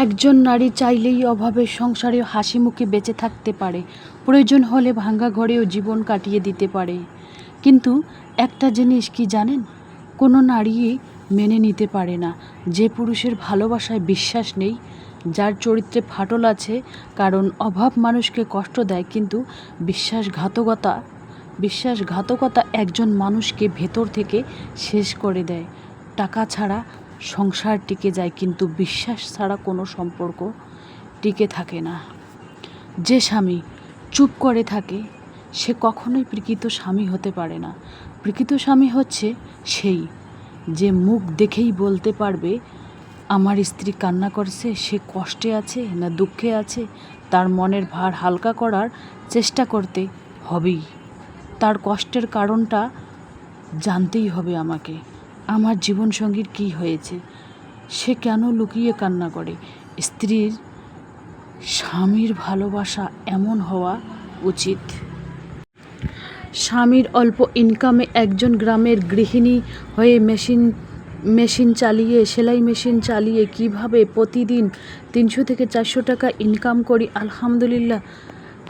একজন নারী চাইলেই অভাবের সংসারে হাসি মুখে বেঁচে থাকতে পারে, প্রয়োজন হলে ভাঙা ঘরেও জীবন কাটিয়ে দিতে পারে। কিন্তু একটা জিনিস কি জানেন, কোনো নারীই মেনে নিতে পারে না যে পুরুষের ভালোবাসায় বিশ্বাস নেই, যার চরিত্রে ফাটল আছে। কারণ অভাব মানুষকে কষ্ট দেয়, কিন্তু বিশ্বাসঘাতকতা একজন মানুষকে ভেতর থেকে শেষ করে দেয়। টাকা ছাড়া সংসার টিকে যায়, কিন্তু বিশ্বাস ছাড়া কোনো সম্পর্ক টিকে থাকে না। যে স্বামী চুপ করে থাকে সে কখনোই প্রকৃত স্বামী হতে পারে না। প্রকৃত স্বামী হচ্ছে সেই যে মুখ দেখেই বলতে পারবে আমার স্ত্রী কান্না করছে, সে কষ্টে আছে না দুঃখে আছে। তার মনের ভার হালকা করার চেষ্টা করতে হবেই, তার কষ্টের কারণটা জানতেই হবে আমাকে। আমার জীবনসঙ্গীর কী হয়েছে, সে কেন লুকিয়ে কান্না করে। স্ত্রীর স্বামীর ভালোবাসা এমন হওয়া উচিত। স্বামীর অল্প ইনকামে একজন গ্রামের গৃহিণী হয়ে সেলাই মেশিন চালিয়ে কিভাবে প্রতিদিন 300 থেকে 400 টাকা ইনকাম করি, আলহামদুলিল্লাহ।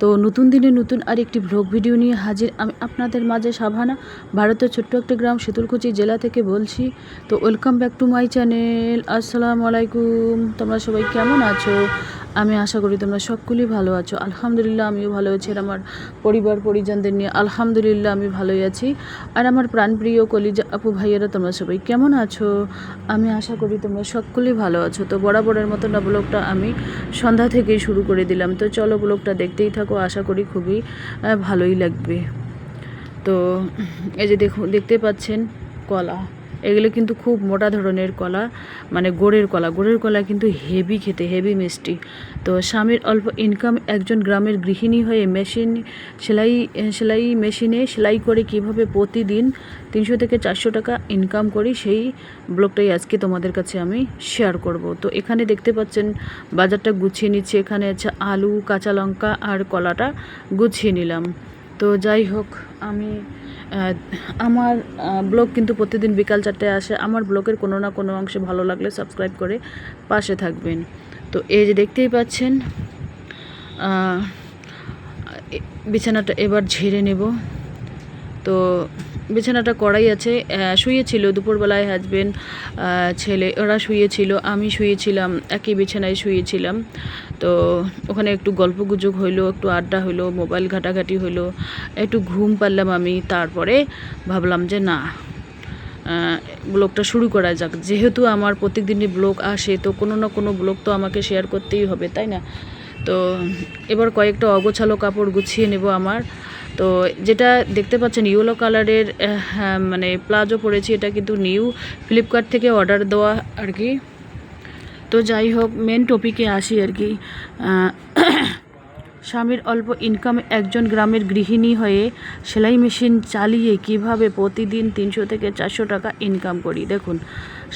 তো নতুন দিনে নতুন আরেকটি ব্লগ ভিডিও নিয়ে হাজির আমি আপনাদের মাঝে। সাভানা, ভারতের ছোট্ট একটা গ্রাম শীতলকুচি জেলা থেকে বলছি। তো welcome back to my channel. আসসালামু আলাইকুম। তোমরা সবাই কেমন আছো? আমি আশা করি তোমরা সকলেই ভালো আছো। আলহামদুলিল্লাহ আমিও ভালো আছি, আর আমার পরিবার পরিজনদের নিয়ে আলহামদুলিল্লাহ আমি ভালোই আছি। আর আমার প্রাণপ্রিয় কলিজা আপু ভাইয়েরা তোমরা সবাই কেমন আছো? আমি আশা করি তোমরা সকলেই ভালো আছো। তো বরাবরের মতো না ব্লগটা আমি সন্ধ্যা থেকেই শুরু করে দিলাম। তো চলো ব্লগটা দেখতেই থাকো, আশা করি খুবই ভালোই লাগবে। তো এই যে দেখতে পাচ্ছেন কলা, এগুলো কিন্তু খুব মোটা ধরনের কলা, মানে গুড়ের কলা কিন্তু হেভি খেতে, হেভি মিষ্টি। তো স্বামীর অল্প ইনকাম একজন গ্রামের গৃহিণী হয়ে সেলাই মেশিনে সেলাই করে কিভাবে প্রতিদিন 300 থেকে 400 টাকা ইনকাম করি, সেই ব্লগটাই আজকে তোমাদের কাছে আমি শেয়ার করব। তো এখানে দেখতে পাচ্ছেন বাজারটা গুছিয়ে নিচ্ছে। এখানে আছে আলু, কাঁচা লঙ্কা আর কলাটা গুছিয়ে নিলাম। তো যাই হোক, আমার ব্লগ কিন্তু প্রতিদিন বিকাল 4টায় আসে। আমার ব্লগের কোনো না কোনো অংশে ভালো লাগলে সাবস্ক্রাইব করে পাশে থাকবেন। তো এই যে দেখতেই পাচ্ছেন বিছানাটা এবার ঝেড়ে নেব। তো বিছানাটা করাই আছে, শুয়েছিল দুপুরবেলায় হাজবেন্ড, ছেলে ওরা শুয়েছিল, আমি শুয়েছিলাম, একই বিছানায় শুয়েছিলাম। তো ওখানে একটু গল্পগুজব হইলো, একটু আড্ডা হইলো, মোবাইল ঘাটাঘাটি হইলো, একটু ঘুম পারলাম আমি। তারপরে ভাবলাম যে না, ব্লগটা শুরু করা যাক। যেহেতু আমার প্রত্যেক দিনই ব্লগ আসে, তো কোনো না কোনো ব্লগ তো আমাকে শেয়ার করতেই হবে, তাই না? তো এবার কয়েকটা অগোছালো কাপড় গুছিয়ে নেব আমার। তো যেটা দেখতে পাচ্ছেন ইয়েলো কালারের মানে প্লাজো পরেছি, এটা কিন্তু নিউ ফ্লিপকার্ট থেকে অর্ডার দেওয়া আর কি। তো যাই হোক, মেন টপিকে আসি আর কি। স্বামীর অল্প ইনকামে একজন গ্রামের গৃহিণী হয়ে সেলাই মেশিন চালিয়ে কিভাবে প্রতিদিন 300 থেকে 400 টাকা ইনকাম করি। দেখুন,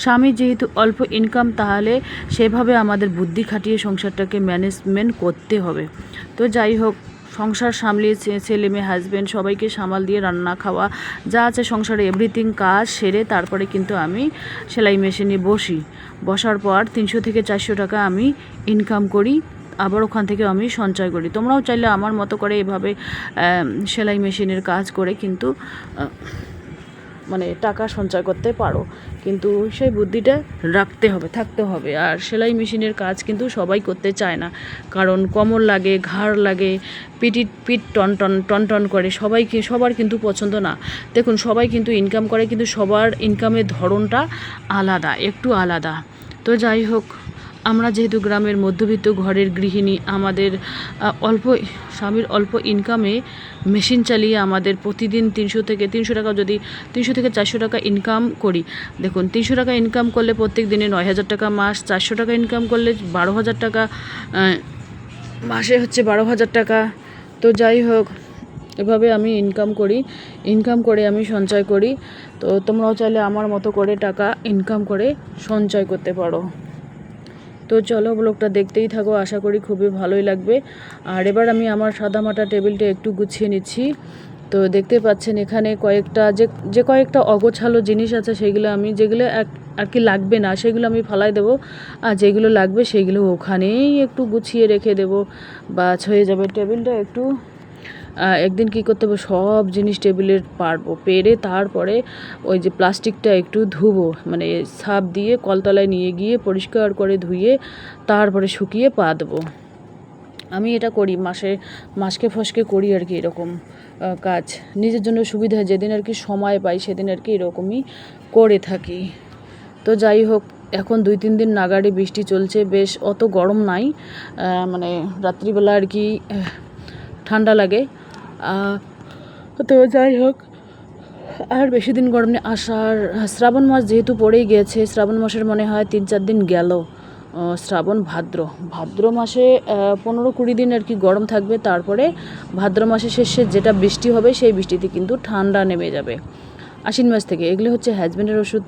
স্বামী যেহেতু অল্প ইনকাম, তাহলে সেভাবে আমাদের বুদ্ধি খাটিয়ে সংসারটাকে ম্যানেজমেন্ট করতে হবে। তো যাই হোক, সংসার সামলিয়ে ছেলে মেয়ে হাজব্যান্ড সবাইকে সামাল দিয়ে রান্না খাওয়া যা আছে সংসারে এভরিথিং কাজ সেরে তারপরে কিন্তু আমি সেলাই মেশিনে বসার পর 300 থেকে 400 টাকা আমি ইনকাম করি। আবার ওখান থেকে আমি সঞ্চয় করি। তোমরাও চাইলে আমার মতো করে এভাবে সেলাই মেশিনের কাজ করে কিন্তু মানে টাকা সঞ্চয় করতে পারো, কিন্তু সেই বুদ্ধিটা থাকতে হবে। আর সেলাই মেশিনের কাজ কিন্তু সবাই করতে চায় না, কারণ কোমর লাগে, ঘাড় লাগে, পিঠ টন করে, সবার কিন্তু পছন্দ না। দেখুন, সবাই কিন্তু ইনকাম করে, কিন্তু সবার ইনকামের ধরনটা একটু আলাদা। তো যাই হোক, আমরা যেহেতু গ্রামের মধ্যবিত্ত ঘরের গৃহিণী, আমাদের স্বামীর অল্প ইনকামে মেশিন চালিয়ে আমাদের প্রতিদিন 300 থেকে 400 টাকা ইনকাম করি। দেখুন, 300 টাকা ইনকাম করলে প্রত্যেক দিনে 9,000 টাকা মাস, 400 টাকা ইনকাম করলে 12,000 টাকা মাসে হচ্ছে 12,000 টাকা। তো যাই হোক, এভাবে আমি ইনকাম করে আমি সঞ্চয় করি। তো তোমরাও চাইলে আমার মতো করে টাকা ইনকাম করে সঞ্চয় করতে পারো। তো চলো ব্লগটা দেখতেই থাকো, আশা করি খুবই ভালোই লাগবে। আর এবার আমি আমার সাদামাটা টেবিলটা একটু গুছিয়ে নিচ্ছি। তো দেখতে পাচ্ছেন এখানে কয়েকটা অগোছালো জিনিস আছে, যেগুলো আর কি লাগবে না সেগুলো আমি ফালাই দেবো, আর যেগুলো লাগবে সেগুলো ওখানেই একটু গুছিয়ে রেখে দেবো, বাস হয়ে যাবে। টেবিলটা একটু একদিন কি করতে হবে, সব জিনিস টেবিলে পারবো, পেরে তারপরে ওই যে প্লাস্টিকটা একটু ধুবো, মানে সার্ফ দিয়ে কলতলায় নিয়ে গিয়ে পরিষ্কার করে ধুয়ে তারপরে শুকিয়ে পা দেবো। আমি এটা করি, মাসকে ফসকে করি আর কি এরকম কাজ, নিজের জন্য সুবিধা হয়, যেদিন আর কি সময় পাই সেদিন আর কি এরকমই করে থাকি। তো যাই হোক, এখন 2-3 দিন নাগাড়ে বৃষ্টি চলছে, বেশ অত গরম নাই, মানে রাত্রিবেলা আর কি ঠান্ডা লাগে। তো যাই হোক, আর বেশি দিন গরম নেই। শ্রাবণ মাস যেহেতু পড়েই গিয়েছে, শ্রাবণ মাসের মনে হয় 3-4 দিন গেল। শ্রাবণ ভাদ্র মাসে 15-20 দিন আর কি গরম থাকবে, তারপরে ভাদ্র মাসে শেষে যেটা বৃষ্টি হবে সেই বৃষ্টিতে কিন্তু ঠান্ডা নেমে যাবে আশ্বিন মাস থেকে। এগুলো হচ্ছে হাজব্যান্ডের ওষুধ,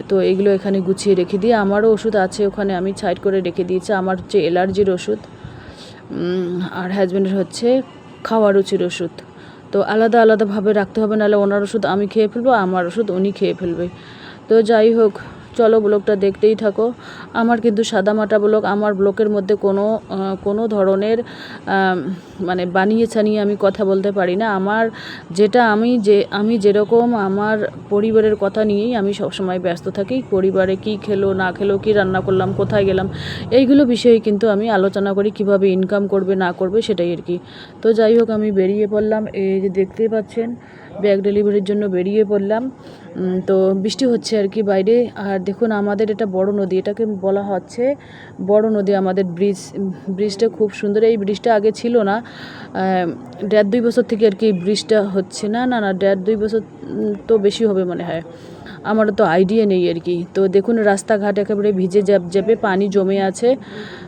তো এগুলো এখানে গুছিয়ে রেখে দিয়ে, আমারও ওষুধ আছে ওখানে, আমি সাইড করে রেখে দিয়েছি। আমার হচ্ছে অ্যালার্জির ওষুধ, আর হাজব্যান্ডের হচ্ছে খাওয়া রুচির ওষুধ। তো আলাদা আলাদাভাবে রাখতে হবে, নাহলে ওনার ওষুধ আমি খেয়ে ফেলবো, আমার ওষুধ উনি খেয়ে ফেলবে। তো যাই হোক, চলো ব্লগটা দেখতেই থাকো। আমার কিন্তু সাদামাটা ব্লগ, আমার ব্লগের মধ্যে কোনো ধরনের মানে বানিয়ে ছানিয়ে আমি কথা বলতে পারি না। আমার যেটা আমি যেরকম আমার পরিবারের কথা নিয়েই আমি সবসময় ব্যস্ত থাকি। পরিবারে কি খেলো না খেলো, কি রান্না করলাম, কোথায় গেলাম, এইগুলো বিষয়ে কিন্তু আমি আলোচনা করি, কিভাবে ইনকাম করবে না করবে সেটাই আর কি। তো যাই হোক, আমি বেরিয়ে পড়লাম, এই যে দেখতেই পাচ্ছেন ব্যাগ ডেলিভারির জন্য বেরিয়ে পড়লাম। তো বৃষ্টি হচ্ছে আর কি বাইরে। আর দেখুন, আমাদের এটা বড় নদী, এটাকে বলা হচ্ছে বড় নদী। আমাদের ব্রিজটা খুব সুন্দর। এই ব্রিজটা আগে ছিল না, 1.5-2 বছর থেকে আর কি এই ব্রিজটা হচ্ছে। না 1.5-2 বছর তো বেশি হবে মনে হয়, আমারও তো আইডিয়া নেই আর কি। তো দেখুন, রাস্তাঘাট একেবারে ভিজে যাবে, পানি জমে আছে।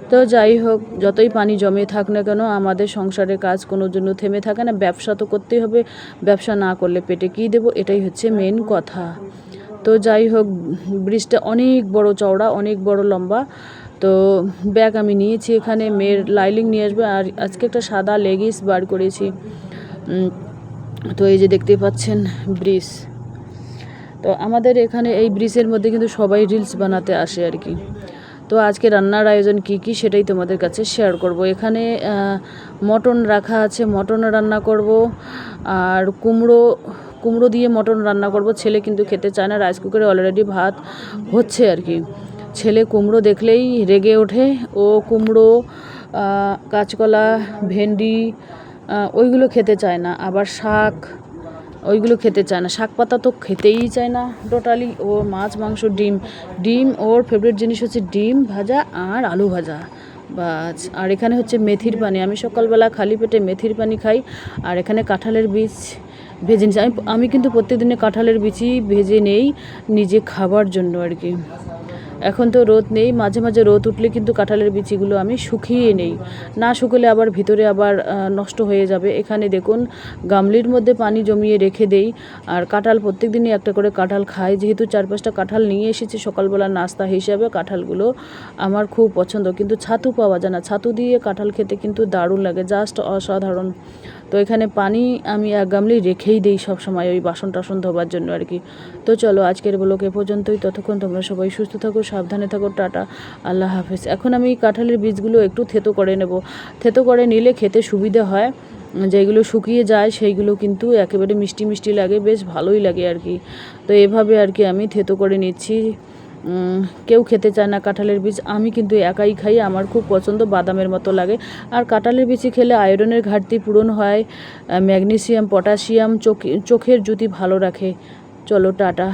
তো যাই হোক, যতই পানি জমে থাক না কেন, আমাদের সংসারের কাজ কোনো জন্য থেমে থাকে না। ব্যবসা তো করতেই হবে, ব্যবসা না করলে পেটে কী দেবো, এটাই হচ্ছে মেন কথা। তো যাই হোক, ব্রিজটা অনেক বড় চওড়া, অনেক বড় লম্বা। তো ব্যাগ আমি নিয়েছি, এখানে মেয়ের লাইলিং নিয়ে আসবে, আর আজকে একটা সাদা লেগিংস বার করেছি। তো এই যে দেখতে পাচ্ছেন ব্রিজ। তো আমাদের এখানে এই ব্রিজের মধ্যে কিন্তু সবাই রিলস বানাতে আসে আর কি। তো আজকে রান্নার আয়োজন কি সেটাই তোমাদের কাছে শেয়ার করব। এখানে মটন রাখা আছে, মটন রান্না করব, আর কুমড়ো দিয়ে মটন রান্না করব। ছেলে কিন্তু খেতে চায় না, রাইস কুকারে অলরেডি ভাত হচ্ছে আর কি। ছেলে কুমড়ো দেখলেই রেগে ওঠে, ও কুমড়ো, কাঁচকলা, ভেন্ডি ওইগুলো খেতে চায় না। আবার শাক, ওইগুলো খেতে চায় না। শাক পাতা তো খেতেই চায় না টোটালি। ও মাছ, মাংস, ডিম ওর ফেভারিট জিনিস হচ্ছে ডিম ভাজা আর আলু ভাজা, বাস। আর এখানে হচ্ছে মেথির পানি, আমি সকালবেলা খালি পেটে মেথির পানি খাই। আর এখানে কাঁঠালের বীজ ভেজে নিচ্ছি। আমি কিন্তু প্রত্যেকদিনে কাঁঠালের বীজই ভেজে নেই নিজে খাবার জন্য আর কি। এখন তো রোদ নেই, মাঝে মাঝে রোদ উঠলে কিন্তু কাঁঠালের বিচিগুলো আমি শুকিয়ে নেই, না শুকলে আবার ভিতরে আবার নষ্ট হয়ে যাবে। এখানে দেখুন, গামলির মধ্যে পানি জমিয়ে রেখে দেই। আর কাঁঠাল প্রত্যেক দিনই একটা করে কাঁঠাল খাই, যেহেতু 4-5টা কাঁঠাল নিয়ে এসেছি সকালবেলা নাস্তা হিসাবে। কাঁঠালগুলো আমার খুব পছন্দ, কিন্তু ছাতু পাওয়া যায় না। ছাতু দিয়ে কাঁঠাল খেতে কিন্তু দারুণ লাগে, জাস্ট অসাধারণ। তো এখানে পানি আমি 1 গামলি রেখেই দিই সবসময়, ওই বাসন টাসন ধোবার জন্য আর কি। তো চলো, আজকের ব্লগ এ পর্যন্তই। ততক্ষণ তোমরা সবাই সুস্থ থাকো, সাবধানে থাকো, টাটা, আল্লাহ হাফেজ। এখন আমি কাঁঠালের বীজগুলো একটু থেতো করে নেব। থেতো করে নিলে খেতে সুবিধা হয়, যেগুলো শুকিয়ে যায় সেইগুলো কিন্তু একেবারে মিষ্টি মিষ্টি লাগে, বেশ ভালোই লাগে আর কি। তো এভাবে আর কি আমি থেতো করে নিচ্ছি। কেউ খেতে চায় না কাঁঠালের বীজ, আমি কিন্তু একাই খাই, আমার খুব পছন্দ, বাদামের মতো লাগে। আর কাঁঠালের বীজ খেলে আয়রনের ঘাটতি পূরণ হয়, ম্যাগনেসিয়াম, পটাশিয়াম, চোখের জ্যোতি ভালো রাখে। চলো, টাটা।